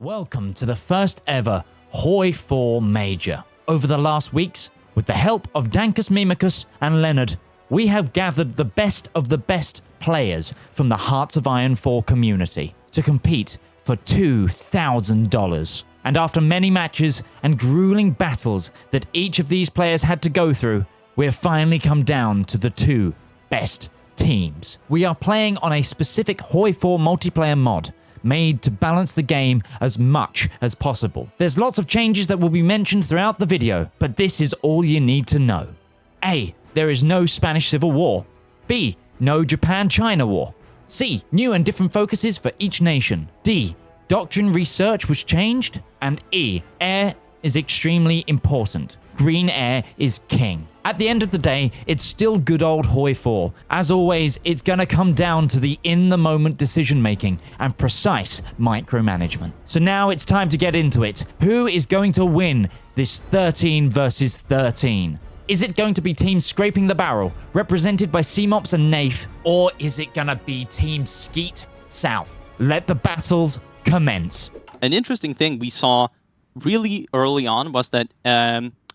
Welcome to the first ever HOI4 Major. Over the last weeks, with the help of Dankus Mimicus and Lennard, we have gathered the best of the best players from the Hearts of Iron 4 community to compete for $2,000. And after many matches and grueling battles that each of these players had to go through, we have finally come down to the two best teams. We are playing on a specific HOI4 multiplayer mod, made to balance the game as much as possible. There's lots of changes that will be mentioned throughout the video, but this is all you need to know. A. There is no Spanish Civil War. B. No Japan-China War. C. New and different focuses for each nation. D. Doctrine research was changed. And E. Air is extremely important. Green air is king. At the end of the day, it's still good old HOI4. As always, it's gonna come down to the in-the-moment decision-making and precise micromanagement. So now it's time to get into it. Who is going to win this 13 versus 13? Is it going to be Team Scraping the Barrel, represented by CMOPS and Nafe, or is it gonna be Team Skeet South? Let the battles commence. An interesting thing we saw really early on was that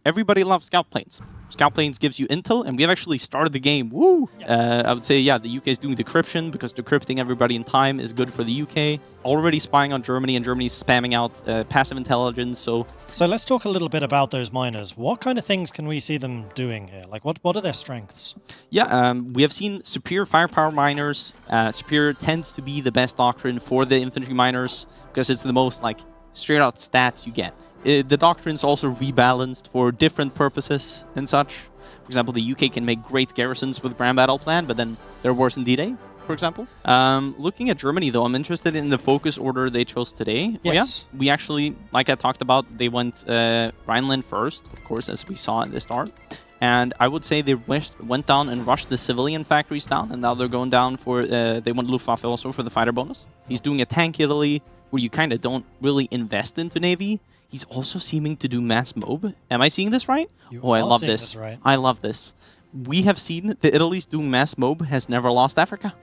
everybody loves scout planes. Scout planes gives you intel, and we have actually started the game. Woo! I would say, yeah, the UK is doing decryption because decrypting everybody in time is good for the UK. Already spying on Germany, and Germany's spamming out passive intelligence. So let's talk a little bit about those miners. What kind of things can we see them doing here? Like, what are their strengths? Yeah, we have seen superior firepower miners. Superior tends to be the best doctrine for the infantry miners because it's the most like straight out stats you get. The doctrine's also rebalanced for different purposes and such. For example, the UK can make great garrisons with Grand Battle Plan, but then they're worse in D-Day, for example. Looking at Germany, though, I'm interested in the focus order they chose today. Yes. Oh, yeah, we actually, like I talked about, they went Rhineland first, of course, as we saw at the start. And I would say they went down and rushed the civilian factories down, and now they're going down for, they went Luftwaffe also for the fighter bonus. He's doing a tank Italy, where you kind of don't really invest into Navy. He's also seeming to do mass mob. Am I seeing this right? I love this. Right. I love this. We have seen the Italy's doing mass mob has never lost Africa.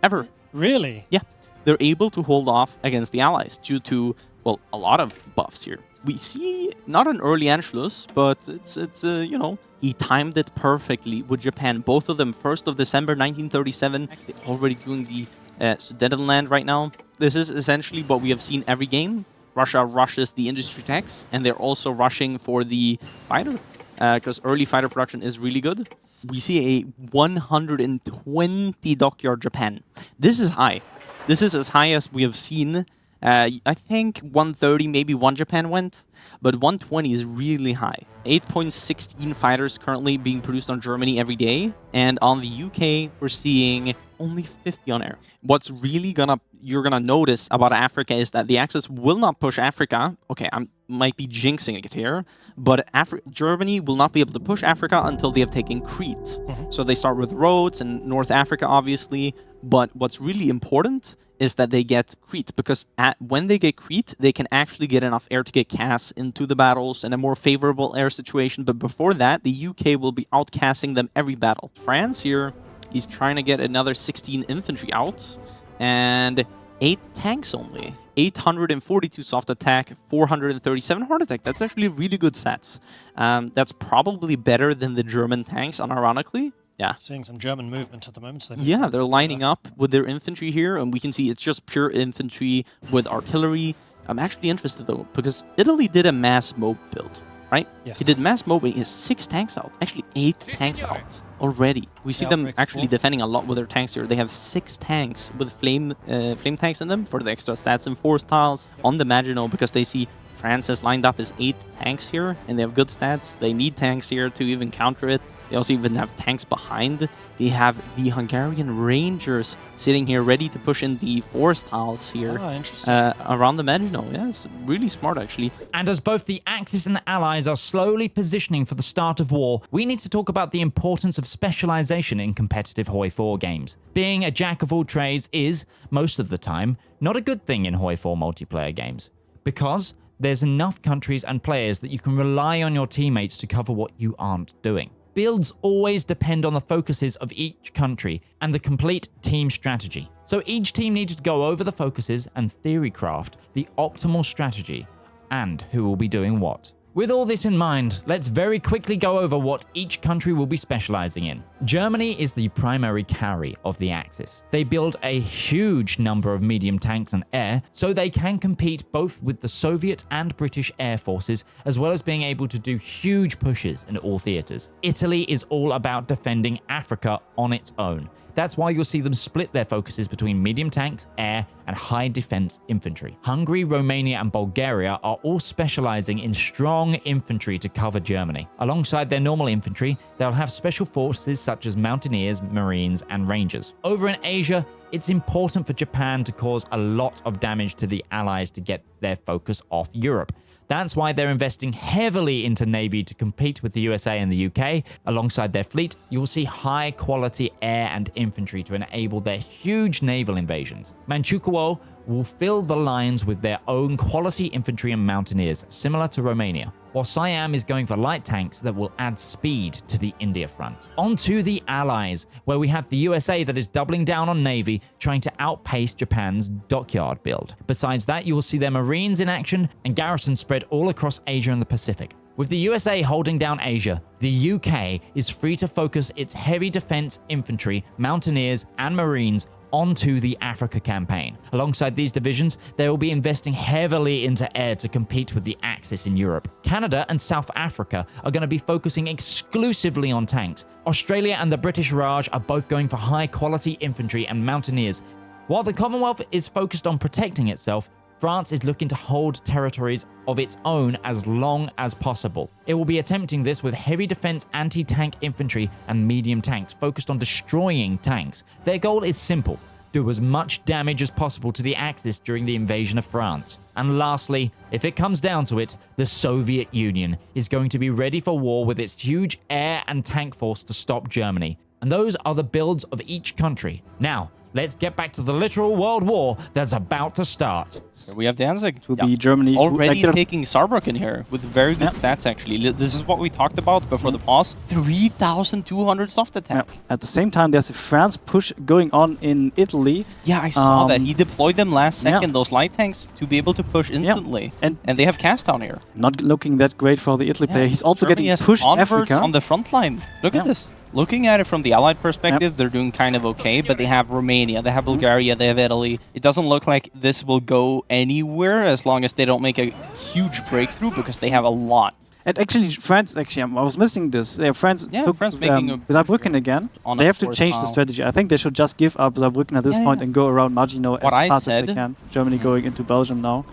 Ever. Really? Yeah. They're able to hold off against the Allies due to, well, a lot of buffs here. We see not an early Anschluss, but it's you know, he timed it perfectly with Japan. Both of them 1st of December 1937. They're already doing the Sudetenland right now. This is essentially what we have seen every game. Russia rushes the industry techs, and they're also rushing for the fighter, because early fighter production is really good. We see a 120 dockyard Japan. This is high. This is as high as we have seen. I think 130, maybe one Japan went, but 120 is really high. 8.16 fighters currently being produced on Germany every day, and on the UK, we're seeing only 50 on air. What's really you're gonna notice about Africa is that the Axis will not push Africa. Okay, I might be jinxing it here, but Germany will not be able to push Africa until they have taken Crete. So they start with Rhodes and North Africa, obviously. But what's really important is that they get Crete, because when they get Crete, they can actually get enough air to get CAS into the battles and a more favorable air situation. But before that, the UK will be outcasting them every battle. France here, he's trying to get another 16 infantry out, and 8 tanks only. 842 soft attack, 437 hard attack. That's actually really good stats. That's probably better than the German tanks, unironically. Yeah. Seeing some German movement at the moment. So yeah, they're lining up with their infantry here, and we can see it's just pure infantry with artillery. I'm actually interested, though, because Italy did a mass mob build, right? Yes. He did mass mob, he has 6 tanks out. Actually, 8 tanks out already. We see them actually defending a lot with their tanks here. They have 6 tanks with flame tanks in them for the extra stats and force tiles on the Maginot, because they see France has lined up as 8 tanks here, and they have good stats. They need tanks here to even counter it. They also even have tanks behind. They have the Hungarian Rangers sitting here ready to push in the force tiles here around the Maginot. Yeah, it's really smart, actually. And as both the Axis and the Allies are slowly positioning for the start of war, we need to talk about the importance of specialization in competitive HOI4 games. Being a jack of all trades is, most of the time, not a good thing in HOI4 multiplayer games, because there's enough countries and players that you can rely on your teammates to cover what you aren't doing. builds always depend on the focuses of each country and the complete team strategy. So each team needed to go over the focuses and theory craft the optimal strategy and who will be doing what. With all this in mind, let's very quickly go over what each country will be specializing in. Germany is the primary carry of the Axis. They build a huge number of medium tanks and air, so they can compete both with the Soviet and British air forces, as well as being able to do huge pushes in all theaters. Italy is all about defending Africa on its own. That's why you'll see them split their focuses between medium tanks, air, and high defense infantry. Hungary, Romania, and Bulgaria are all specializing in strong infantry to cover Germany. Alongside their normal infantry, they'll have special forces such as mountaineers, marines, and rangers. Over in Asia, it's important for Japan to cause a lot of damage to the Allies to get their focus off Europe. That's why they're investing heavily into Navy to compete with the USA and the UK. Alongside their fleet, you will see high-quality air and infantry to enable their huge naval invasions. Manchukuo will fill the lines with their own quality infantry and mountaineers, similar to Romania, while Siam is going for light tanks that will add speed to the India front. On to the Allies, where we have the USA that is doubling down on Navy, trying to outpace Japan's dockyard build. Besides that, you will see their Marines in action and garrisons spread all across Asia and the Pacific. With the USA holding down Asia, the UK is free to focus its heavy defense infantry, mountaineers, and Marines onto the Africa campaign. Alongside these divisions, they will be investing heavily into air to compete with the Axis in Europe. Canada and South Africa are going to be focusing exclusively on tanks. Australia and the British Raj are both going for high-quality infantry and mountaineers. While the Commonwealth is focused on protecting itself, France is looking to hold territories of its own as long as possible. It will be attempting this with heavy defense anti-tank infantry and medium tanks focused on destroying tanks. Their goal is simple: do as much damage as possible to the Axis during the invasion of France. And lastly, if it comes down to it, the Soviet Union is going to be ready for war with its huge air and tank force to stop Germany. And those are the builds of each country. Now, let's get back to the literal world war that's about to start. Here we have Danzig. To be Germany. Already like taking Saarbrücken here with very good stats, actually. This is what we talked about before the pause. 3,200 soft attack. At the same time, there's a France push going on in Italy. Yeah, I saw that. He deployed them last second, those light tanks, to be able to push instantly. And they have cast down here. Not looking that great for the Italy player. He's also Germany getting has pushed converts Africa. on the front line. Look at this. Looking at it from the Allied perspective, they're doing kind of okay, but they have Romania, they have Bulgaria, they have Italy. It doesn't look like this will go anywhere as long as they don't make a huge breakthrough, because they have a lot. And actually, France, I was missing this. France took France making Saarbrücken again. They have to change the strategy. I think they should just give up Saarbrücken at this point and go around Maginot as fast as they can. Germany going into Belgium now.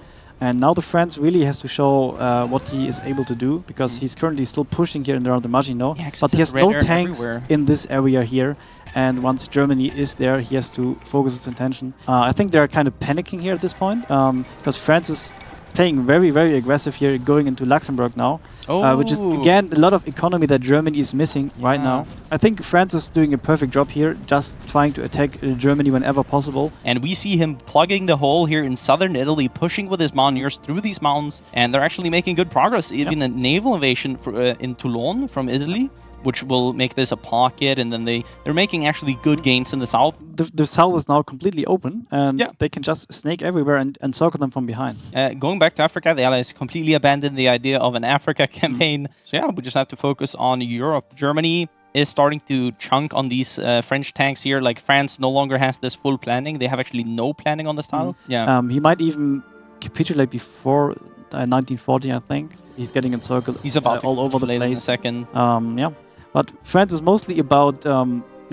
And now the France really has to show what he is able to do, because he's currently still pushing here and around the Maginot, but he has no tanks in this area here. And once Germany is there, he has to focus its attention. I think they're kind of panicking here at this point, because France is playing very, very aggressive here, going into Luxembourg now, which is, again, a lot of economy that Germany is missing right now. I think France is doing a perfect job here, just trying to attack Germany whenever possible. And we see him plugging the hole here in southern Italy, pushing with his mountaineers through these mountains, and they're actually making good progress. Even a naval invasion in Toulon from Italy, which will make this a pocket, and then they're making actually good gains in the south. The south is now completely open, and they can just snake everywhere and circle them from behind. Going back to Africa, the Allies completely abandoned the idea of an Africa campaign. So yeah, we just have to focus on Europe. Germany is starting to chunk on these French tanks here. Like, France no longer has this full planning. They have actually no planning on this tile. He might even capitulate before 1940, I think. He's getting encircled. He's about all over the place. In a second. But France is mostly about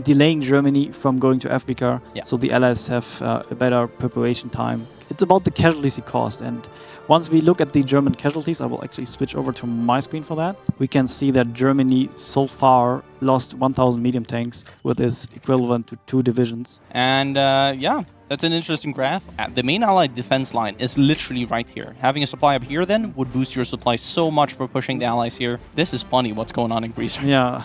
delaying Germany from going to Africa, so the Allies have a better preparation time. It's about the casualties he caused, and once we look at the German casualties, I will actually switch over to my screen for that. We can see that Germany so far lost 1,000 medium tanks, with its equivalent to 2 divisions. And that's an interesting graph. The main Allied defense line is literally right here. Having a supply up here then would boost your supply so much for pushing the Allies here. This is funny what's going on in Greece. Yeah.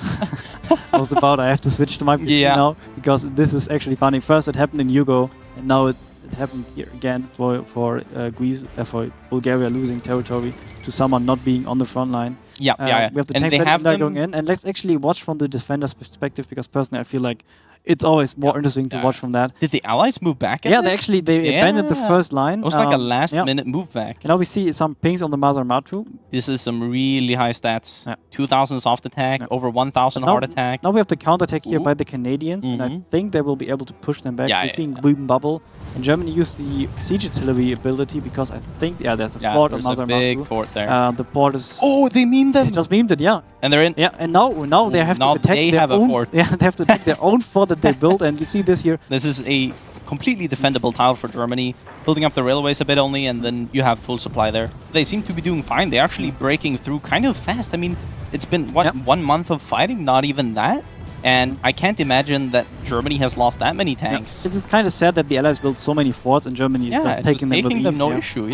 I have to switch to my PC now, because this is actually funny. First it happened in Yugo, and now it happened here again for Greece, for Bulgaria losing territory to someone not being on the front line. Yeah. We have the and tanks they have them going in. And let's actually watch from the defender's perspective, because personally I feel like it's always more interesting to watch from that. Did the allies move back? Yeah, they abandoned the first line. It was like a last-minute move back. And now we see some pings on the Mazar Matru. This is some really high stats. 2,000 soft attack, over 1,000 hard attack. Now we have the counterattack here by the Canadians, and I think they will be able to push them back. We're seeing Rüben Bubble. And Germany used the siege artillery ability because I think, there's a fort on Mazar Matru. There's a big fort there. The port is... Oh, they memed them! They just memed it, And they're in. Yeah, and now they have to attack their own... fort. Yeah, they have to attack their own fort that they built, and you see this here. This is a completely defendable tile for Germany, building up the railways a bit only, and then you have full supply there. They seem to be doing fine. They're actually breaking through kind of fast. I mean, it's been, what, 1 month of fighting? Not even that? And I can't imagine that Germany has lost that many tanks. It's kind of sad that the Allies built so many forts and Germany is just taking them with ease. No issue,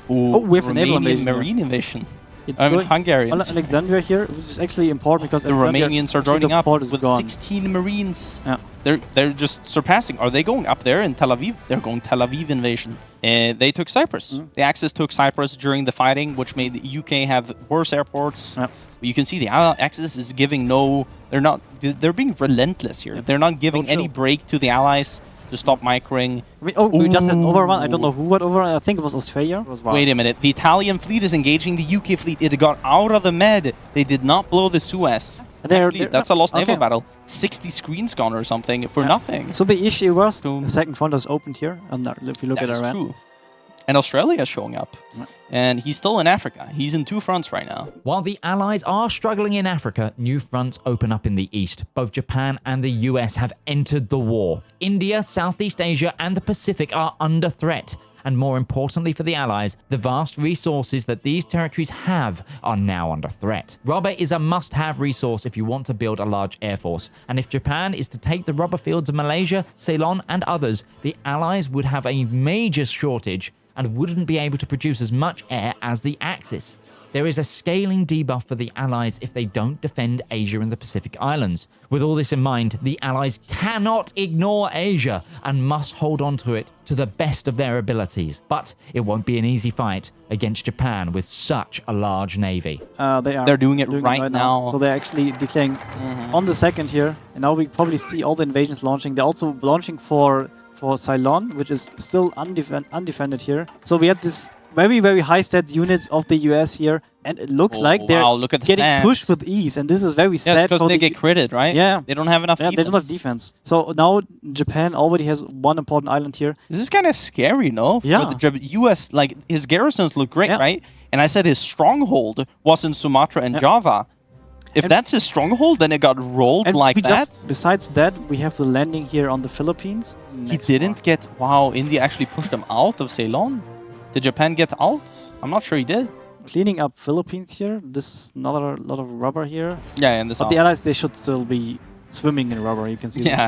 Ooh, we have a naval Romanian invasion marine invasion. It's Hungarians. Alexandria here, which is actually important because the Romanians are joining up with gone. 16 marines. They're just surpassing. Are they going up there in Tel Aviv? They're going Tel Aviv invasion. They took Cyprus. The Axis took Cyprus during the fighting, which made the UK have worse airports. You can see the Axis is giving no... They're being relentless here. They're not giving any break to the Allies to stop microing. We just had overrun. I don't know who got overrun. I think it was Australia. Wait a minute. The Italian fleet is engaging the UK fleet. It got out of the Med. They did not blow the Suez. That's a lost naval battle. 60 screens gone or something for nothing. So the issue was the second front is opened here. And if you look at Iran. That's true. And Australia is showing up. And he's still in Africa. He's in 2 fronts right now. While the Allies are struggling in Africa, new fronts open up in the east. Both Japan and the US have entered the war. India, Southeast Asia, and the Pacific are under threat. And more importantly for the Allies, the vast resources that these territories have are now under threat. Rubber is a must-have resource if you want to build a large air force. And if Japan is to take the rubber fields of Malaysia, Ceylon, and others, the Allies would have a major shortage and wouldn't be able to produce as much air as the Axis. There is a scaling debuff for the Allies if they don't defend Asia and the Pacific Islands. With all this in mind, the Allies cannot ignore Asia and must hold on to it to the best of their abilities. But it won't be an easy fight against Japan with such a large navy. They're doing it right now. So they're actually declaring on the second here. And now we probably see all the invasions launching. They're also launching for Ceylon, which is still undefended here. So we have this very, very high stats units of the US here, and it looks like they're getting pushed with ease, and this is very sad. Because they get credit, right? Yeah. They don't have enough defense. They don't have defense. So now Japan already has one important island here. This is kind of scary, no? Yeah. For the US, like, his garrisons look great, right? And I said his stronghold was in Sumatra and Java. If that's his stronghold, then it got rolled like that. Besides that, we have the landing here on the Philippines. He didn't get... Wow, India actually pushed them out of Ceylon? Did Japan get out? I'm not sure he did. Cleaning up Philippines here. This is another lot of rubber here. Yeah, and but the Allies, they should still be swimming in rubber. You can see this.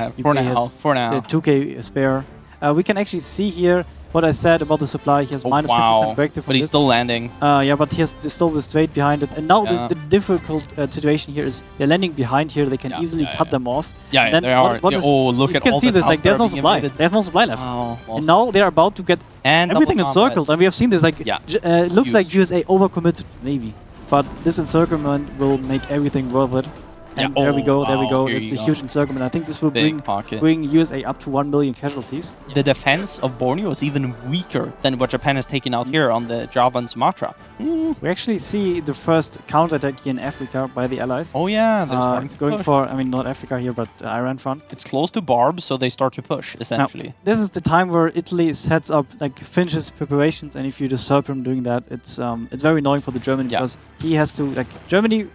For now. The 2K spare. We can actually see here what I said about the supply. He has minus 50% corrective. But he's still landing. Yeah, but he has still the straight behind it. And now the difficult situation here is they're landing behind here. They can easily cut them off. Yeah, they are. Look at all the... You can see this, like, there's no supply. They have no supply left. And now they're about to get everything encircled. And we have seen this, like, it looks like USA overcommitted Navy. But this encirclement will make everything worth it. And there we go. It's a huge encirclement. I think this will bring USA up to 1 million casualties. The defense of Borneo is even weaker than what Japan has taken out here on the Java and Sumatra. We actually see the first counterattack here in Africa by the Allies. Oh yeah, they're starting to going push. for, I mean, not Africa here, but Iran front. It's close to Barb, so they start to push, essentially. Now, this is the time where Italy sets up, like, finishes preparations, and if you disturb him doing that, it's very annoying for the German because he has to, like, Germany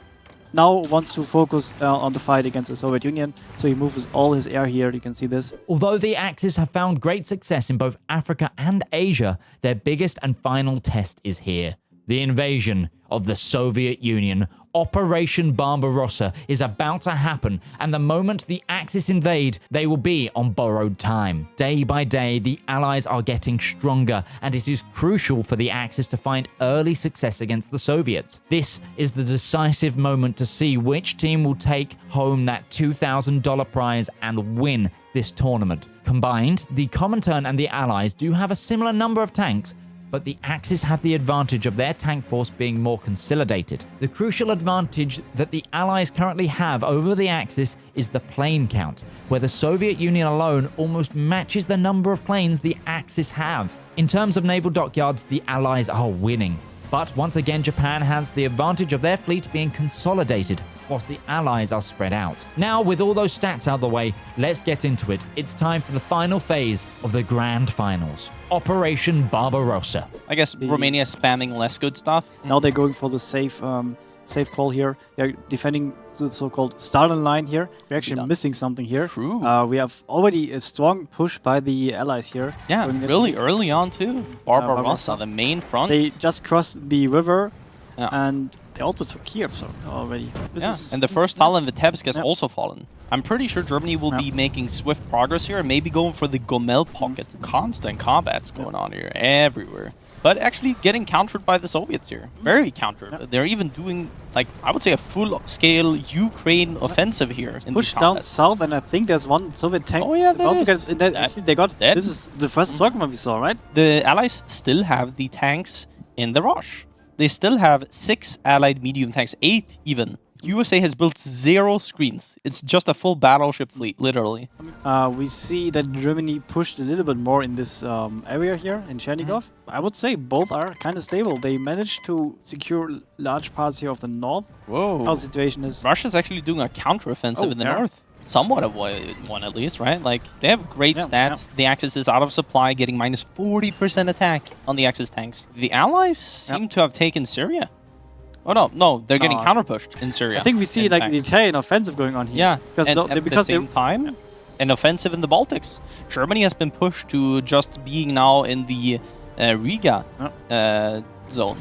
now wants to focus on the fight against the Soviet Union, so he moves all his air here. You can see this. Although the Axis have found great success in both Africa and Asia, their biggest and final test is here. The invasion of the Soviet Union. Operation Barbarossa is about to happen, and the moment the Axis invade, they will be on borrowed time. Day by day, the Allies are getting stronger, and it is crucial for the Axis to find early success against the Soviets. This is the decisive moment to see which team will take home that $2,000 prize and win this tournament. Combined, the Comintern and the Allies do have a similar number of tanks, but the Axis have the advantage of their tank force being more consolidated. The crucial advantage that the Allies currently have over the Axis is the plane count, where the Soviet Union alone almost matches the number of planes the Axis have. In terms of naval dockyards, the Allies are winning. But once again, Japan has the advantage of their fleet being consolidated, whilst the Allies are spread out. Now, with all those stats out of the way, let's get into it. It's time for the final phase of the Grand Finals, Operation Barbarossa. I guess Romania is spamming less good stuff. Now they're going for the safe call here. They're defending the so-called Stalin line here. We're actually missing something here. True. We have already a strong push by the Allies here. Yeah, really early on too. Barbarossa, the main front. They just crossed the river and they also took Kiev already. And the first hull in Vitebsk has also fallen. I'm pretty sure Germany will be making swift progress here and maybe going for the Gomel pocket. Constant combats going on here everywhere. But actually getting countered by the Soviets here. Very countered. They're even doing, like, I would say a full-scale Ukraine offensive here. Push down south, and I think there's one Soviet tank. Oh yeah, they got dead. This is the first Stockman we saw, right? The Allies still have the tanks in the rush. They still have 6 Allied medium tanks, 8 even. USA has built 0 screens. It's just a full battleship fleet, literally. We see that Germany pushed a little bit more in this area here in Chernigov. I would say both are kind of stable. They managed to secure large parts here of the north. Whoa. How the situation is. Russia's actually doing a counter-offensive in the north. Somewhat of one at least, right? Like, they have great stats. The Axis is out of supply, getting minus 40% attack on the Axis tanks. The Allies seem to have taken Syria. Oh no, they're getting counter-pushed in Syria. I think we see like the Italian offensive going on here. Yeah, because at the same time, an offensive in the Baltics. Germany has been pushed to just being now in the Riga zone.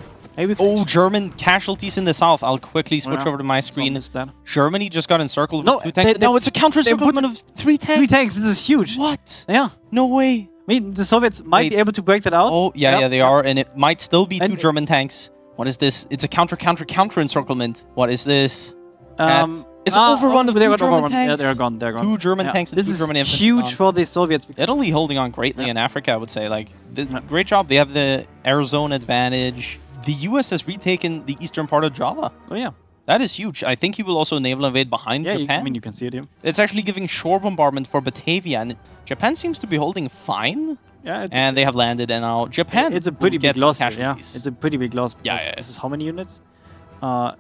German casualties in the south. I'll quickly switch over to my screen. Germany just got encircled with 2 tanks. No, it's a counter-encirclement of 3 tanks. 3 tanks, this is huge. What? Yeah. No way. I mean, the Soviets might be able to break that out. Oh, yeah, they are. And it might still be 2 German tanks. What is this? It's a counter-encirclement. What is this? It's overrun of 2 German tanks. Yeah, they're gone. 2 German tanks and 2 German infantry. This is huge for the Soviets. Italy holding on greatly in Africa, I would say. Like, great job. They have the air zone advantage. The US has retaken the eastern part of Java. Oh, yeah. That is huge. I think he will also naval invade behind Japan. You can see it here. It's actually giving shore bombardment for Batavia, and Japan seems to be holding fine. Yeah, and they have landed, and now Japan. It's a pretty big loss. It's a pretty big loss. Yeah. This is how many units?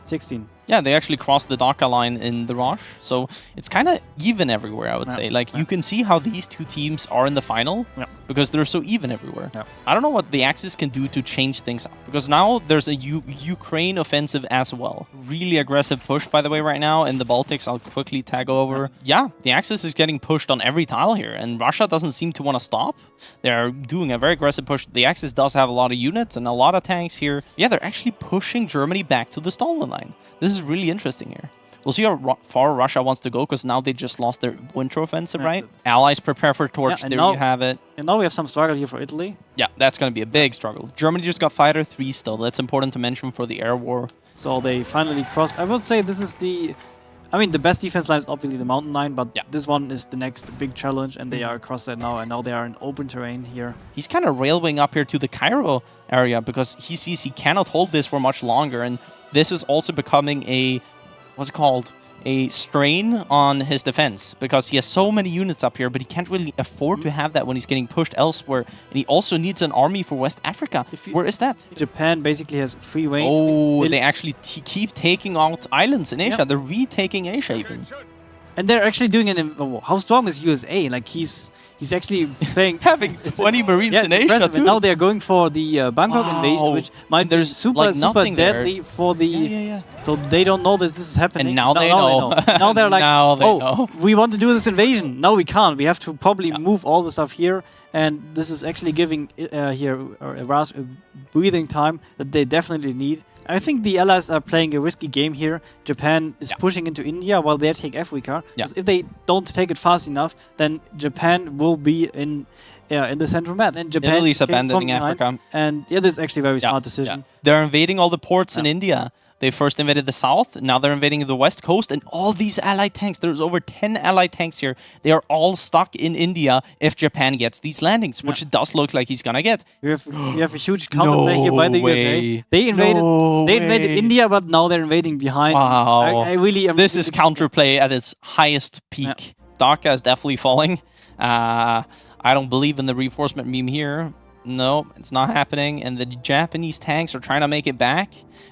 16. Yeah, they actually crossed the Dhaka line in the Rosh, so it's kind of even everywhere, I would say. Like, you can see how these 2 teams are in the final because they're so even everywhere. I don't know what the Axis can do to change things up, because now there's a Ukraine offensive as well. Really aggressive push, by the way, right now in the Baltics. I'll quickly tag over. Yeah, the Axis is getting pushed on every tile here, and Russia doesn't seem to want to stop. They're doing a very aggressive push. The Axis does have a lot of units and a lot of tanks here. Yeah, they're actually pushing Germany back to the Stalin line. This is really interesting here. We'll see how far Russia wants to go, because now they just lost their winter offensive, right? Allies prepare for Torch. There you have it. And now we have some struggle here for Italy. Yeah, that's going to be a big struggle. Germany just got Fighter 3 still. That's important to mention for the air war. So they finally crossed. I would say this is the... I mean, the best defense line is obviously the mountain line, but this one is the next big challenge, and they are across that now, and now they are in open terrain here. He's kind of railwaying up here to the Cairo area because he sees he cannot hold this for much longer, and this is also becoming a, what's it called? A strain on his defense, because he has so many units up here, but he can't really afford to have that when he's getting pushed elsewhere. And he also needs an army for West Africa. Where is that? Japan basically has free reign. Oh, they actually keep taking out islands in Asia. They're retaking Asia even. And they're actually doing it in... How strong is USA? Like, he's actually playing... Having 20 Marines in Asia, too. And now they're going for the Bangkok invasion, which might be super deadly for the... So they don't know that this is happening. And now they know. Now they're like, we want to do this invasion. No, we can't. We have to probably move all the stuff here. And this is actually giving here a breathing time that they definitely need. I think the Allies are playing a risky game here. Japan is pushing into India while they take Africa. Because if they don't take it fast enough, then Japan will be in the central map. And Japan Italy's abandoning Africa. And this is actually a very smart decision. They're invading all the ports in India. They first invaded the south, now they're invading the west coast, and all these allied tanks, there's over 10 allied tanks here. They are all stuck in India if Japan gets these landings, which it does look like he's gonna get. You have a huge counterplay here by the USA. They invaded India, but now they're invading behind. Wow. I really am. This is counterplay at its highest peak. Dhaka is definitely falling. I don't believe in the reinforcement meme here. No, it's not happening. And the Japanese tanks are trying to make it back.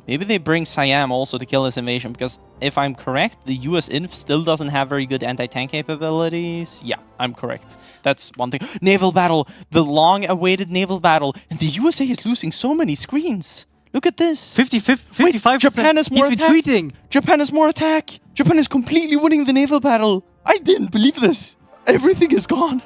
Maybe they bring Siam also to kill this invasion, because if I'm correct, the US Inf still doesn't have very good anti-tank capabilities. Yeah, I'm correct. That's one thing. Naval battle! The long-awaited naval battle! And the USA is losing so many screens! Look at this! 55%. Japan is more He's retreating! Japan is more attack! Japan is completely winning the naval battle! I didn't believe this! Everything is gone!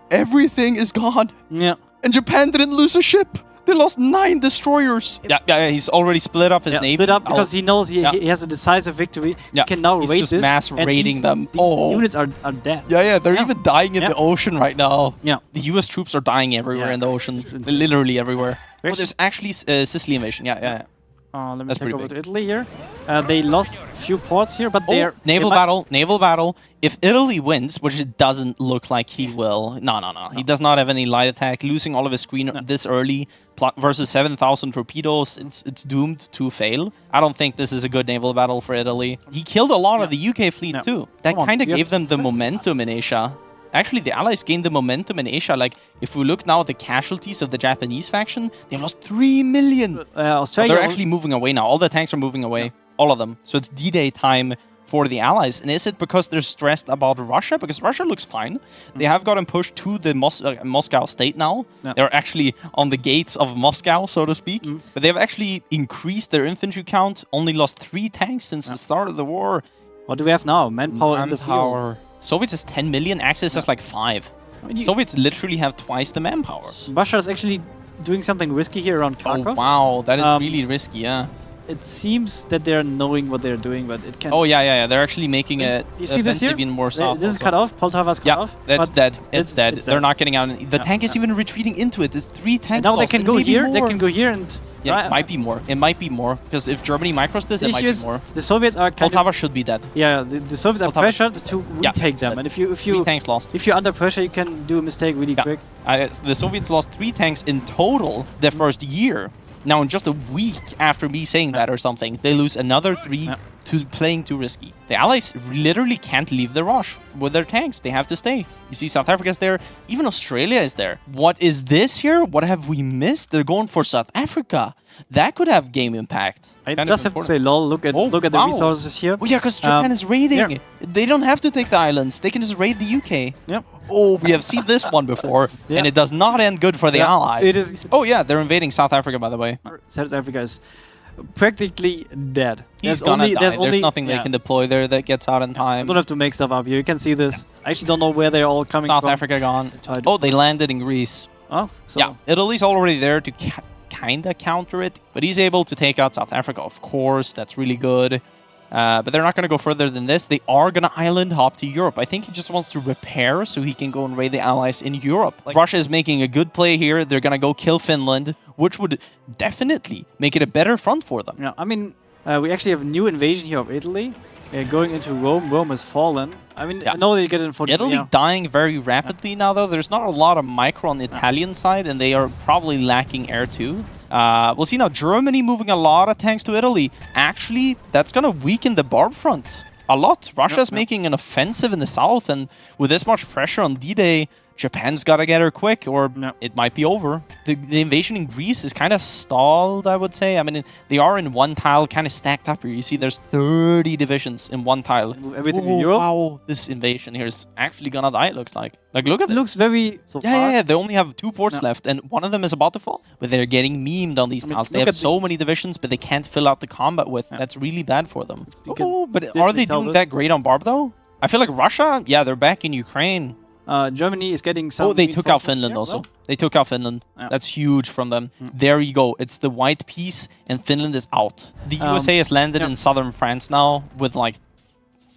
Everything is gone! Yeah. And Japan didn't lose a ship! They lost 9 destroyers! Yeah, he's already split up his navy. Split up because he knows he has a decisive victory. He can now raid this. Mass raiding them. These units are dead. Yeah, they're even dying in the ocean right now. Yeah. The US troops are dying everywhere in the ocean. Literally everywhere. Oh, there's actually Sicily invasion. Yeah. Let me take over to Italy here. They lost a few ports here, but they're... Naval battle. If Italy wins, which it doesn't look like he will... No. He does not have any light attack. Losing all of his screen this early versus 7,000 torpedoes, it's doomed to fail. I don't think this is a good naval battle for Italy. He killed a lot of the UK fleet too. That kind of gave them the momentum in Asia. Actually, the Allies gained the momentum in Asia. Like, if we look now at the casualties of the Japanese faction, they lost 3 million. Australia... They're actually moving away now. All the tanks are moving away. All of them. So it's D-Day time for the Allies. And is it because they're stressed about Russia? Because Russia looks fine. They have gotten pushed to the Moscow state now. They're actually on the gates of Moscow, so to speak. But they've actually increased their infantry count. Only lost 3 tanks since the start of the war. What do we have now? Manpower in the field. Soviets has 10 million, Axis has like 5. Soviets literally have twice the manpower. Russia is actually doing something risky here around Kharkov. Oh wow, that is really risky, yeah. It seems that they're knowing what they're doing, but it can... Oh yeah, they're actually making it you see this here? even more south. This is cut off, Poltava's cut off. That's dead. It's dead. They're not getting out. The tank is even retreating into it. There's 3 tanks. And now they can go here, they can go here and... Yeah, it might be more. It might be more. Because if Germany micros this, it might be more. The Soviets are kind Poltava should be dead. Yeah, the Soviets are pressured to retake them. And if you 3 tanks lost. If you're under pressure, you can do a mistake really quick. The Soviets lost 3 tanks in total the first year. Now, in just a week after me saying that or something, they lose another 3 to playing too risky. The Allies literally can't leave the rush with their tanks. They have to stay. You see South Africa's there. Even Australia is there. What is this here? What have we missed? They're going for South Africa. That could have game impact. I just have to say, lol, look at the resources here. Oh yeah, because Japan is raiding. They don't have to take the islands. They can just raid the UK. Yep. Oh, we have seen this one before, and it does not end good for the Allies. It is. Oh yeah, they're invading South Africa, by the way. South Africa is practically dead. There's nothing they can deploy there that gets out in time. You don't have to make stuff up here. You can see this. I actually don't know where they're all coming from. South Africa gone. Oh, they landed in Greece. Oh, so yeah. Italy's already there to kind of counter it, but he's able to take out South Africa, of course. That's really good. But they're not going to go further than this. They are going to island hop to Europe. I think he just wants to repair so he can go and raid the Allies in Europe. Like, Russia is making a good play here. They're going to go kill Finland, which would definitely make it a better front for them. Yeah, I mean, we actually have a new invasion here of Italy. Going into Rome. Rome has fallen. I mean, I know they get in for Italy dying very rapidly now, though. There's not a lot of micro on the Italian side, and they are probably lacking air, too. We'll see now Germany moving a lot of tanks to Italy. Actually, that's going to weaken the Barb front a lot. Russia's making an offensive in the south, and with this much pressure on D-Day, Japan's got to get her quick, or it might be over. The invasion in Greece is kind of stalled, I would say. I mean, they are in one tile, kind of stacked up here. You see there's 30 divisions in one tile. Everything in Europe? Wow, this invasion here is actually gonna die, it looks like. Like, look at this. It looks very... Yeah, they only have 2 ports left, and one of them is about to fall. But they're getting memed on these tiles. They have so many divisions, but they can't fill out the combat with. That's really bad for them. But are they doing that great on Barb, though? I feel like Russia, they're back in Ukraine. Germany is getting some... Oh, they took out Finland also. Well, they took out Finland. That's huge from them. There you go. It's the white piece, and Finland is out. The USA has landed in southern France now with like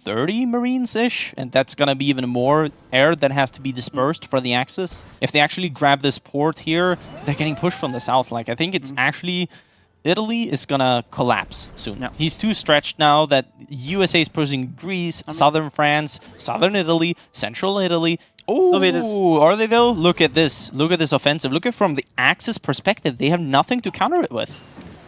30 Marines-ish, and that's going to be even more air that has to be dispersed for the Axis. If they actually grab this port here, they're getting pushed from the south. Like, I think it's actually... Italy is gonna collapse soon. Yeah. He's too stretched now that USA is pushing Greece, southern France, southern Italy, central Italy. Oh, are they though? Look at this. Look at this offensive. Look at from the Axis perspective. They have nothing to counter it with.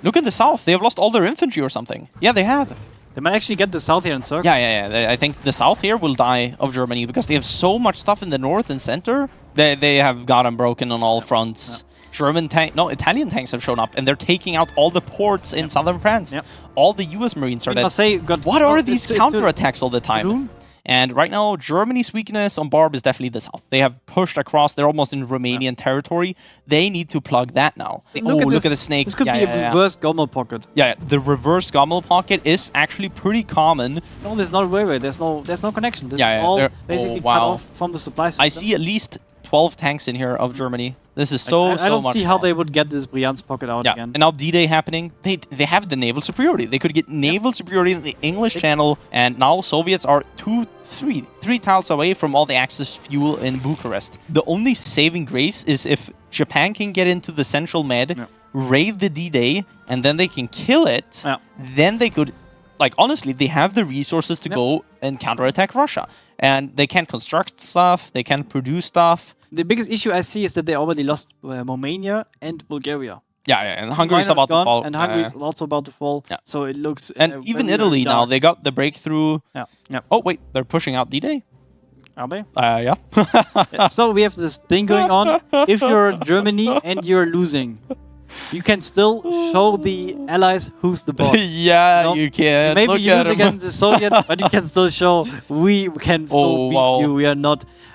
Look at the south. They have lost all their infantry or something. Yeah, they have. They might actually get the south here in circle. Yeah. I think the south here will die of Germany because they have so much stuff in the north and center. They have gotten broken on all fronts. Italian tanks have shown up, and they're taking out all the ports in southern France. All the US Marines are dead. What are these counterattacks all the time? And right now, Germany's weakness on Barb is definitely the south. They have pushed across. They're almost in Romanian territory. They need to plug that now. Look at the snake. This could be a reverse Gommel pocket. Yeah, the reverse Gommel pocket is actually pretty common. No, there's not there's no connection. This is all basically cut off from the supply system. I see at least 12 tanks in here of Germany. This is so much. I don't see how they would get this Brianz pocket out again. And now D-Day happening. They have the naval superiority. They could get naval superiority in the English Channel, and now Soviets are three tiles away from all the Axis fuel in Bucharest. The only saving grace is if Japan can get into the Central Med, raid the D-Day, and then they can kill it. Then they could, like, honestly, they have the resources to go and counterattack Russia. And they can't construct stuff, they can't produce stuff. The biggest issue I see is that they already lost Romania and Bulgaria. And Hungary is about to fall. And Hungary is also about to fall. So it looks... And even Italy now, they got the breakthrough. Oh, wait, they're pushing out D-Day? Are they? So we have this thing going on. If you're Germany and you're losing, you can still show the allies who's the boss. You can. Maybe you lose against the Soviet, but you can still show we can still beat you.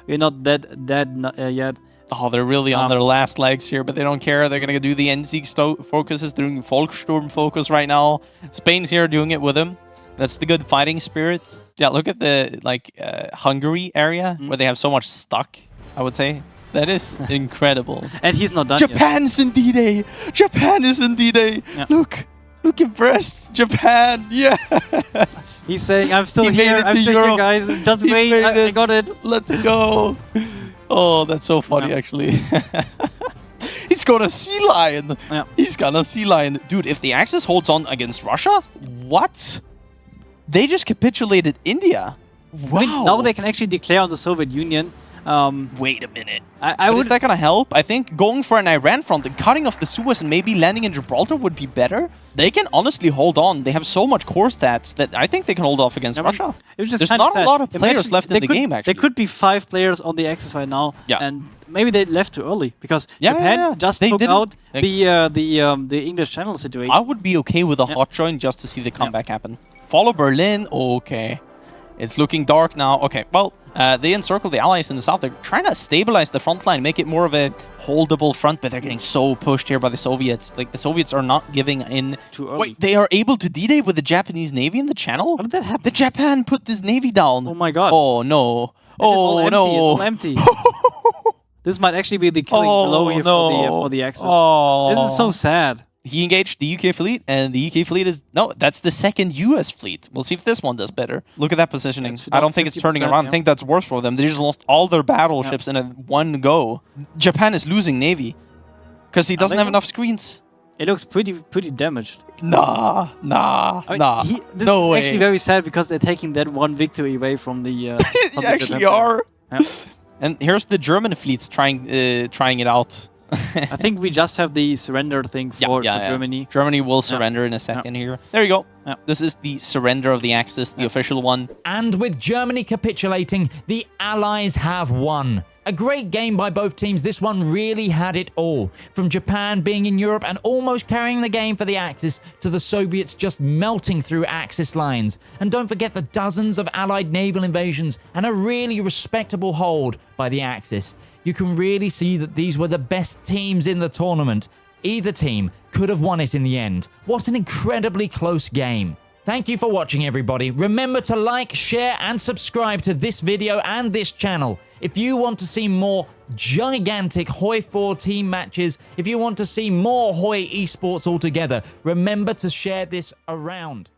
We're not dead yet. Oh, they're really on their last legs here, but they don't care. They're gonna do the Endsieg focuses, doing Volkssturm focus right now. Spain's here doing it with him. That's the good fighting spirit. Yeah, look at the Hungary area where they have so much stuck, I would say. That is incredible. And he's not done Japan's in D-Day! Japan is in D-Day! Look impressed! Japan! Yes! He's saying, I'm still here, guys. Just wait, I got it. Let's go! Oh, that's so funny, actually. He's gonna Sea Lion! He's gonna Sea Lion. Dude, if the Axis holds on against Russia, what? They just capitulated India. Wow! I mean, now they can actually declare on the Soviet Union. Wait a minute. Is that gonna help? I think going for an Iran front and cutting off the Suez and maybe landing in Gibraltar would be better. They can honestly hold on. They have so much core stats that I think they can hold off against Russia. There's not a lot of players left in the game, actually. There could be 5 players on the Axis right now, and maybe they left too early because Japan just took out the English Channel situation. I would be okay with a hot join just to see the comeback happen. Follow Berlin. Okay. It's looking dark now. Okay, well, they encircle the allies in the south. They're trying to stabilize the front line, make it more of a holdable front, but they're getting so pushed here by the Soviets. Like, the Soviets are not giving in. Too early. Wait, they are able to D-Day with the Japanese Navy in the channel? How did that happen? The Japan put this Navy down. Oh my god. Oh no. Oh no. It's all empty. This might actually be the killing blow here for the Axis. This is so sad. He engaged the UK fleet, and the UK fleet is... No, that's the second US fleet. We'll see if this one does better. Look at that positioning. I don't think it's turning around. I think that's worse for them. They just lost all their battleships in a one go. Japan is losing Navy. Because he doesn't have enough screens. It looks pretty damaged. Nah. This is actually very sad because they're taking that one victory away from the... They actually are. And here's the German fleets trying it out. I think we just have the surrender thing for Germany. Germany will surrender in a second here. There you go. This is the surrender of the Axis, the official one. And with Germany capitulating, the Allies have won. A great game by both teams. This one really had it all. From Japan being in Europe and almost carrying the game for the Axis to the Soviets just melting through Axis lines. And don't forget the dozens of Allied naval invasions and a really respectable hold by the Axis. You can really see that these were the best teams in the tournament. Either team could have won it in the end. What an incredibly close game. Thank you for watching, everybody. Remember to like, share, and subscribe to this video and this channel. If you want to see more gigantic HOI4 team matches, if you want to see more HOI esports altogether, remember to share this around.